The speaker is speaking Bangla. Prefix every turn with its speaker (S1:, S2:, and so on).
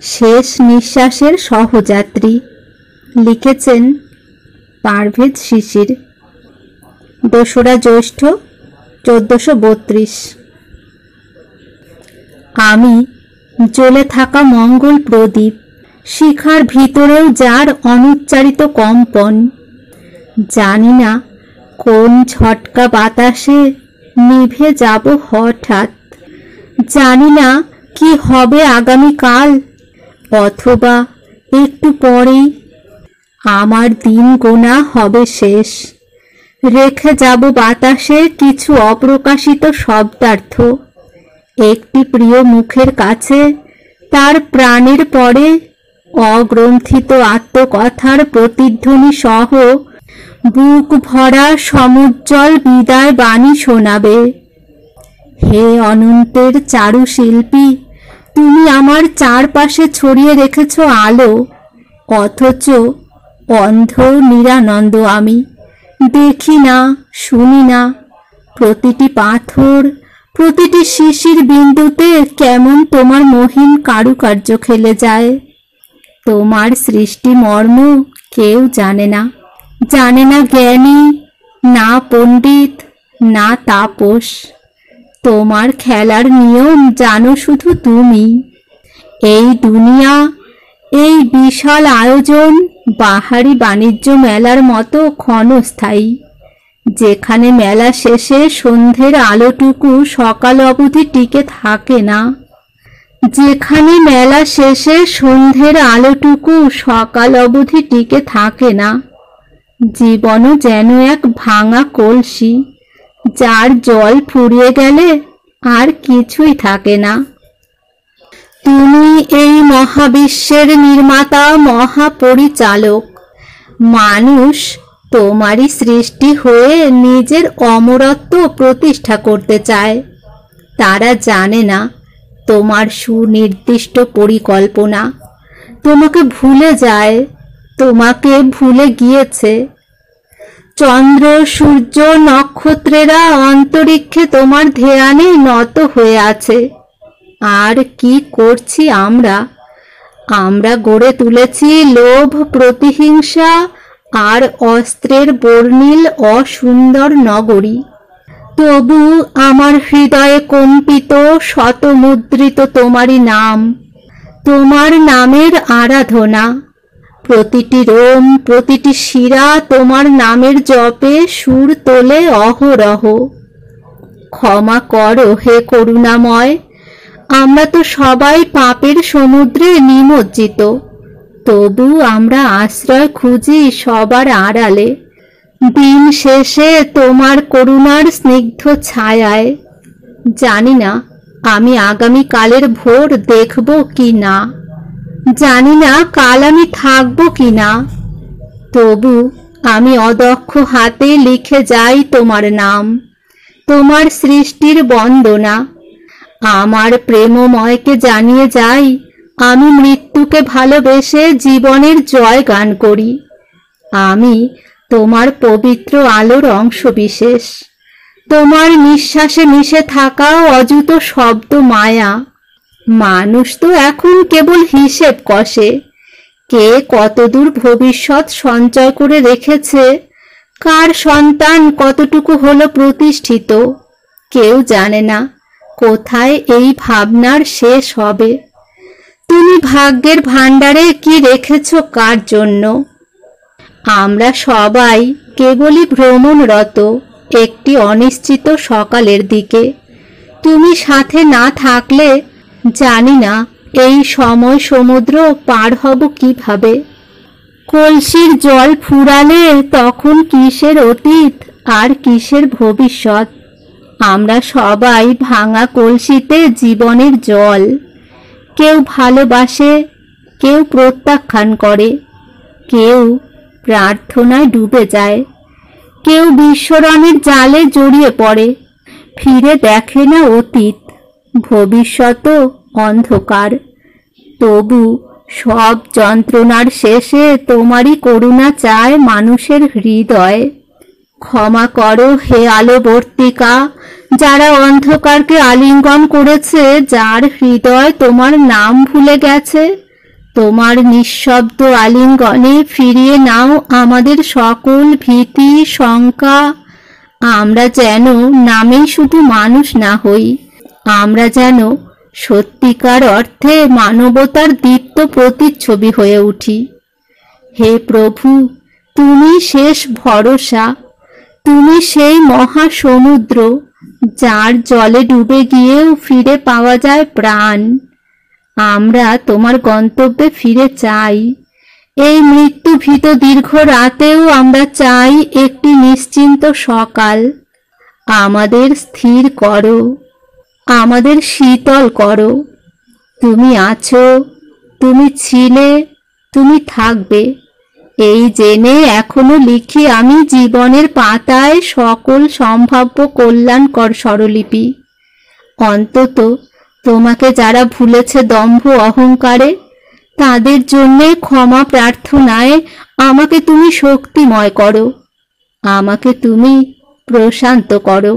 S1: শেষ নিঃশ্বাসের সহযাত্রী। লিখেছেন পারভেজ শিশির। 2রা জ্যৈষ্ঠ 1432। আমি জ্বলে থাকা মঙ্গল প্রদীপ, শিখার ভিতরেও যার অনুচ্চারিত কম্পন। জানি না কোন ঝটকা বাতাসে নিভে যাব হঠাৎ, জানি না কি হবে আগামীকাল, অথবা একটু পরেই আমার দিন গোনা হবে শেষ। রেখে যাব বাতাসে কিছু অপ্রকাশিত শব্দার্থ, একটি প্রিয় মুখের কাছে তার প্রাণের পরে অগ্রন্থিত আত্মকথার প্রতিধ্বনি সহ বুক ভরা সমুজ্জ্বল বিদায় বাণী শোনাবে। হে অনন্তের চারুশিল্পী, তুমি আমার চারপাশে ছড়িয়ে রেখেছ আলো, অথচ অন্ধ নিরানন্দ আমি। দেখি না, শুনি না। প্রতিটি পাথর, প্রতিটি শিশির বিন্দুতে কেমন তোমার মহিম কারুকার্য খেলে যায়। তোমার সৃষ্টি মর্ম কেউ জানে না, জানে না জ্ঞানী, না পণ্ডিত, না তাপস। তোমার খেলার নিয়ম জানো শুধু তুমি। এই দুনিয়া, এই বিশাল আয়োজন বাহারি বাণিজ্য মেলার মতো ক্ষণস্থায়ী, যেখানে মেলা শেষে সন্ধ্যের আলোটুকু সকাল অবধি টিকে থাকে না, যেখানে মেলা শেষে সন্ধ্যের আলোটুকু সকাল অবধি টিকে থাকে না। জীবনও যেন এক ভাঙা কলসি, যার জল ফুরিয়ে গেলে আর কিছুই থাকে না। তুমি এই মহাবিশ্বের নির্মাতা, মহাপরিচালক। মানুষ তোমারই সৃষ্টি হয়ে নিজের অমরত্ব প্রতিষ্ঠা করতে চায়। তারা জানে না তোমার সুনির্দিষ্ট পরিকল্পনা। তোমাকে ভুলে যায়, তোমাকে ভুলে গিয়েছে। চন্দ্র, সূর্য, নক্ষত্রেরা অন্তরিক্ষে তোমার ধ্যানে নত হয়ে আছে। আর কি করছি আমরা? আমরা গড়ে তুলেছি লোভ, প্রতিহিংসা আর অস্ত্রের বর্ণিল অসুন্দর নগরী। তবু আমার হৃদয়ে কম্পিত, শতমুদ্রিত তোমারই নাম, তোমার নামের আরাধনা। প্রতিটি রোম, প্রতিটি শিরা তোমার নামের জপে সুর তোলে অহরহ। ক্ষমা করো হে করুণাময়, আমরা তো সবাই পাপের সমুদ্রে নিমজ্জিত। তবু আমরা আশ্রয় খুঁজি সবার আড়ালে, দিন শেষে তোমার করুণার স্নিগ্ধ ছায়ায়। জানি না আমি আগামীকালের ভোর দেখব কি না, জানি না কাল আমি থাকবো কি না। তবু আমি অদক্ষ হাতে লিখে যাই তোমার নাম, তোমার সৃষ্টির বন্দনা। আমার প্রেমময়কে জানিয়ে যাই আমি মৃত্যুকে ভালোবেসে জীবনের জয় গান করি। আমি তোমার পবিত্র আলোর অংশবিশেষ, তোমার নিঃশ্বাসে মিশে থাকা অযুত শব্দ মায়া। মানুষ তো এখন কেবল হিসেব কষে, কে কতদূর ভবিষ্যৎ সঞ্চয় করে রেখেছে, কার সন্তান কতটুকু হলো প্রতিষ্ঠিত। কেউ জানে না কোথায় এই ভাবনার শেষ হবে। তুমি ভাগ্যের ভাণ্ডারে কি রেখেছ কার জন্য? আমরা সবাই কেবলই ভ্রমণরত একটি অনিশ্চিত সকালের দিকে। তুমি সাথে না থাকলে জানি না এই সময় সমুদ্র পার হব কিভাবে। কলসির জল ফুরালে তখন কিসের অতীত আর কিসের ভবিষ্যৎ? আমরা সবাই ভাঙা কলসিতে জীবনের জল। কেউ ভালোবাসে, কেউ প্রত্যাখ্যান করে, কেউ প্রার্থনায় ডুবে যায়, কেউ বিস্মরণের জালে জড়িয়ে পড়ে। ফিরে দেখে না অতীত, ভবিষ্যৎও অন্ধকার। তবু সব যন্ত্রণার শেষে তোমারই করুণা চায় মানুষের হৃদয়। ক্ষমা করো হে আলোবর্তিকা, যারা অন্ধকারকে আলিঙ্গন করেছে, যার হৃদয় তোমার নাম ভুলে গেছে। তোমার নিঃশব্দ আলিঙ্গনে ফিরিয়ে নাও আমাদের সকল ভীতি শঙ্কা। আমরা যেন নামেই শুধু মানুষ না হই, আমরা যেন সত্যিকার অর্থে মানবতার দীপ্ত প্রতিচ্ছবি হয়ে উঠি। হে প্রভু, তুমি শেষ ভরসা, তুমি সেই মহাসমুদ্র যার জলে ডুবে গিয়েও ফিরে পাওয়া যায় প্রাণ। আমরা তোমার গন্তব্যে ফিরে চাই। এই মৃত্যুভীত দীর্ঘ রাতেও আমরা চাই একটি নিশ্চিন্ত সকাল। আমাদের স্থির করো, আমাদের শীতল করো। তুমি আছো, তুমি ছিলে, তুমি থাকবে, এই জেনে এখনো লিখি আমি জীবনের পাতায় সকল সম্ভাব্য কল্যাণকর স্বরলিপি। অন্তত তোমাকে যারা ভুলেছে দম্ভ অহংকারে, তাদের জন্যে ক্ষমা প্রার্থনায় আমাকে তুমি শক্তিময় করো, আমাকে তুমি প্রশান্ত করো।